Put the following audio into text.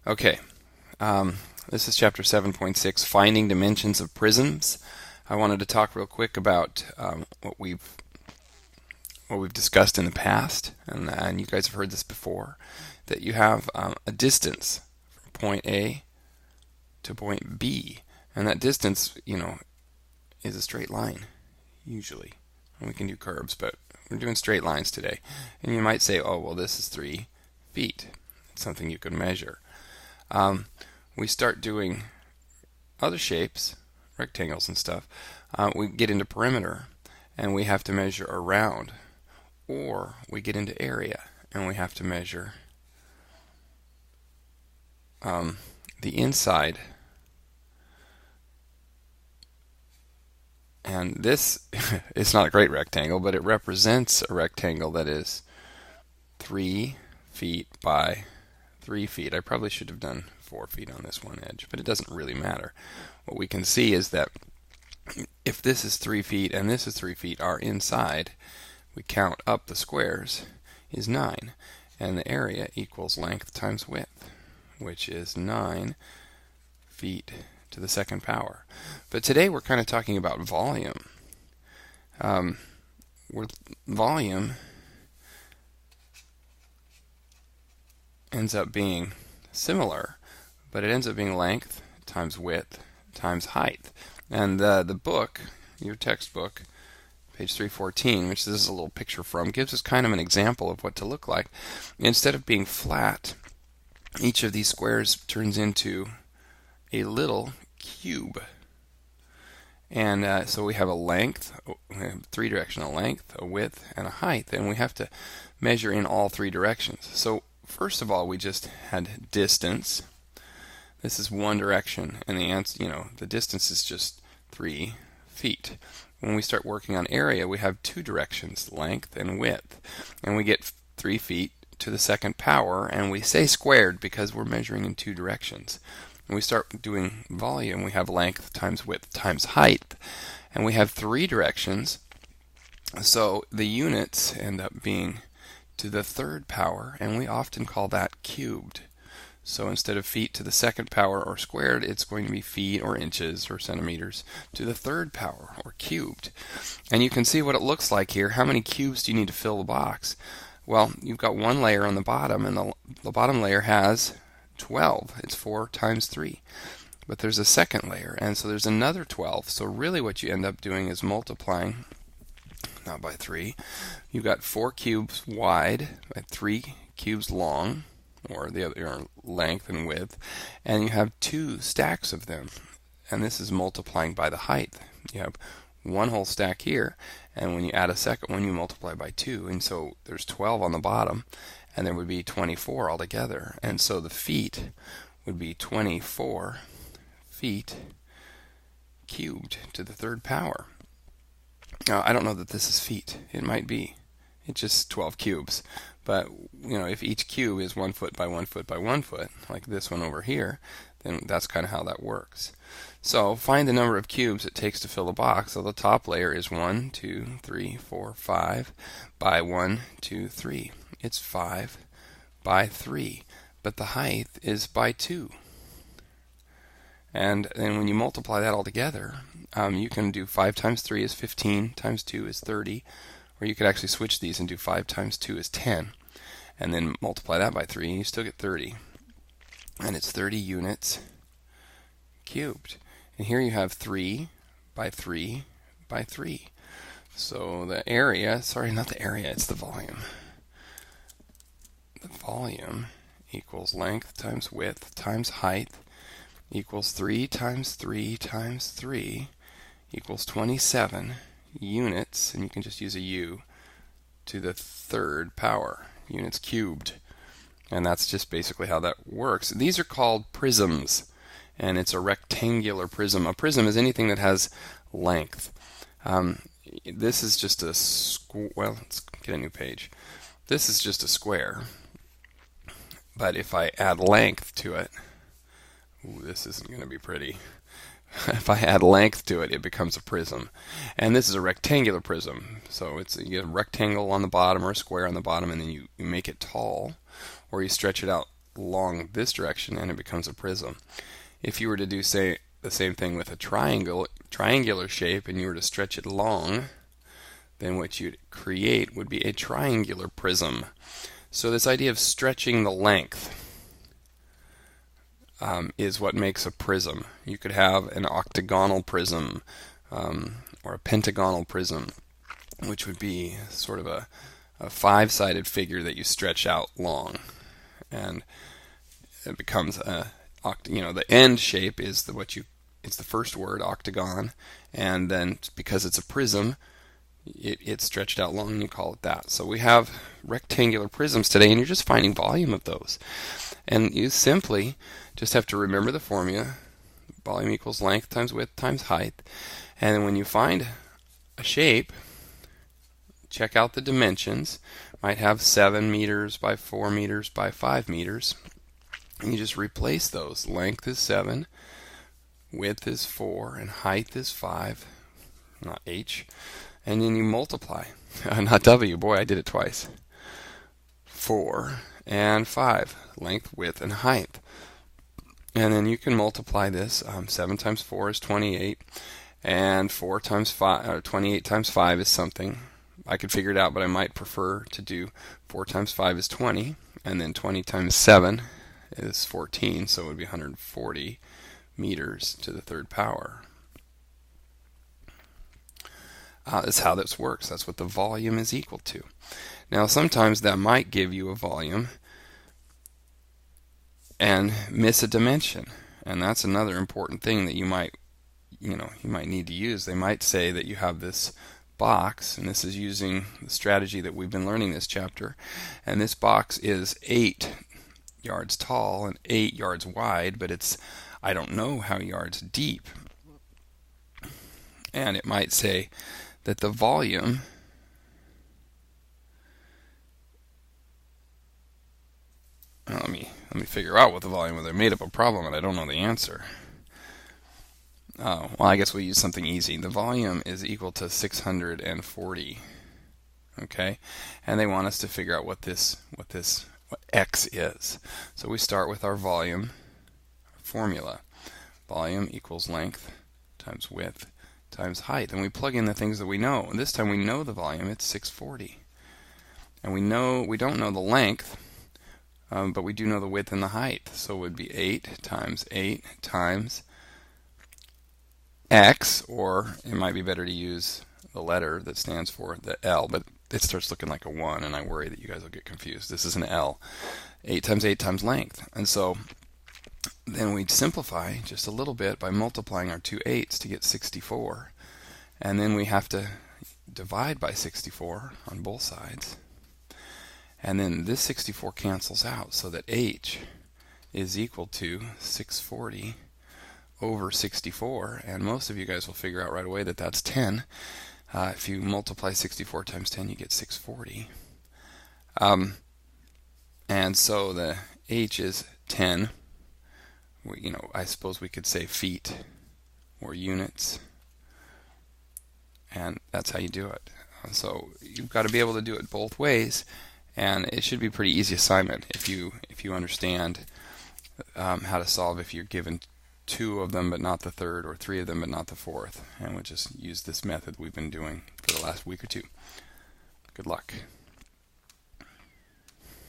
Okay, this is chapter 7.6, Finding Dimensions of Prisms. I wanted to talk real quick about what we've discussed in the past, and you guys have heard this before, that you have a distance from point A to point B, and that distance, is a straight line, usually. And we can do curves, but we're doing straight lines today. And you might say, oh, well, this is 3 feet. It's something you can measure. We start doing other shapes, rectangles and stuff. We get into perimeter, and we have to measure around. Or we get into area, and we have to measure the inside. And this is not a great rectangle, but it represents a rectangle that is 3 feet by 3 feet. I probably should have done 4 feet on this one edge, but it doesn't really matter. What we can see is that if this is 3 feet and this is 3 feet, our inside, we count up the squares, is 9. And the area equals length times width, which is 9 feet to the second power. But today we're kind of talking about volume. Volume ends up being similar, but it ends up being length times width times height. And the book, your textbook, page 314, which this is a little picture from, gives us kind of an example of what to look like. Instead of being flat, each of these squares turns into a little cube. And so we have a length, we have 3-directional length, a width, and a height, and we have to measure in all 3 directions. So first of all, we just had distance. This is one direction, and the answer, the distance is just 3 feet. When we start working on area, we have 2 directions, length and width, and we get 3 feet to the second power, and we say squared because we're measuring in 2 directions. When we start doing volume, we have length times width times height, and we have 3 directions, so the units end up being to the third power, and we often call that cubed. So instead of feet to the second power or squared, it's going to be feet or inches or centimeters to the third power or cubed. And you can see what it looks like here. How many cubes do you need to fill the box? Well, you've got one layer on the bottom, and the bottom layer has 12. It's 4 times 3. But there's a second layer, and so there's another 12. So really what you end up doing is multiplying, not by 3. You've got 4 cubes wide by 3 cubes long, or the other length and width, and you have 2 stacks of them. And this is multiplying by the height. You have one whole stack here, and when you add a second one, you multiply by 2. And so there's 12 on the bottom, and there would be 24 altogether. And so the feet would be 24 feet cubed to the third power. Now, I don't know that this is feet. It might be. It's just 12 cubes. But, if each cube is 1 foot by 1 foot by 1 foot, like this one over here, then that's kind of how that works. So find the number of cubes it takes to fill the box. So the top layer is 1, 2, 3, 4, 5 by 1, 2, 3. It's 5 by 3. But the height is by 2. And then when you multiply that all together, you can do 5 times 3 is 15, times 2 is 30. Or you could actually switch these and do 5 times 2 is 10. And then multiply that by 3, and you still get 30. And it's 30 units cubed. And here you have 3 by 3 by 3. So the area, sorry, not the area, it's the volume. The volume equals length times width times height equals 3 times 3 times 3 equals 27 units, and you can just use a U, to the third power, units cubed. And that's just basically how that works. These are called prisms, and it's a rectangular prism. A prism is anything that has length. This is just a well, let's get a new page. This is just a square, but if I add length to it, this isn't going to be pretty. If I add length to it, it becomes a prism. And this is a rectangular prism. So you get a rectangle on the bottom or a square on the bottom, and then you make it tall, or you stretch it out along this direction, and it becomes a prism. If you were to do, say, the same thing with a triangular shape, and you were to stretch it long, then what you'd create would be a triangular prism. So this idea of stretching the length is what makes a prism. You could have an octagonal prism or a pentagonal prism, which would be sort of a five-sided figure that you stretch out long, and it becomes the end shape is it's the first word, octagon, and then because it's a prism, it's stretched out long, and you call it that. So we have rectangular prisms today, and you're just finding volume of those. And you simply just have to remember the formula: volume equals length times width times height. And then when you find a shape, check out the dimensions. Might have 7 meters by 4 meters by 5 meters. And you just replace those. Length is 7, width is 4, and height is 5, not h. And then you multiply. Not w, boy, I did it twice. 4 and 5, length, width, and height. And then you can multiply this. 7 times 4 is 28, and 4 times 5, or 28 times 5 is something. I could figure it out, but I might prefer to do 4 times 5 is 20, and then 20 times 7 is 14, so it would be 140 meters to the third power. That's how this works. That's what the volume is equal to. Now, sometimes that might give you a volume and miss a dimension, and that's another important thing that you might need to use. They might say that you have this box, and this is using the strategy that we've been learning this chapter, and this box is 8 yards tall and 8 yards wide, but it's, I don't know how yards deep. And it might say that the volume let me figure out what the volume is. I made up a problem and I don't know the answer. Oh, well, I guess we'll use something easy. The volume is equal to 640. Okay, and they want us to figure out what x is. So we start with our volume formula. Volume equals length times width times height, and we plug in the things that we know. And this time we know the volume, it's 640, and we don't know the length, but we do know the width and the height. So it would be 8 times x, or it might be better to use the letter that stands for the L, but it starts looking like a 1, and I worry that you guys will get confused. This is an L. 8 times length. And so then we'd simplify just a little bit by multiplying our two 8s to get 64. And then we have to divide by 64 on both sides. And then this 64 cancels out, so that h is equal to 640 over 64. And most of you guys will figure out right away that that's 10. If you multiply 64 times 10, you get 640. And so the h is 10. I suppose we could say feet or units, and that's how you do it. So you've got to be able to do it both ways, and it should be a pretty easy assignment if you understand how to solve if you're given 2 of them but not the third, or 3 of them but not the fourth. And we'll just use this method we've been doing for the last week or two. Good luck.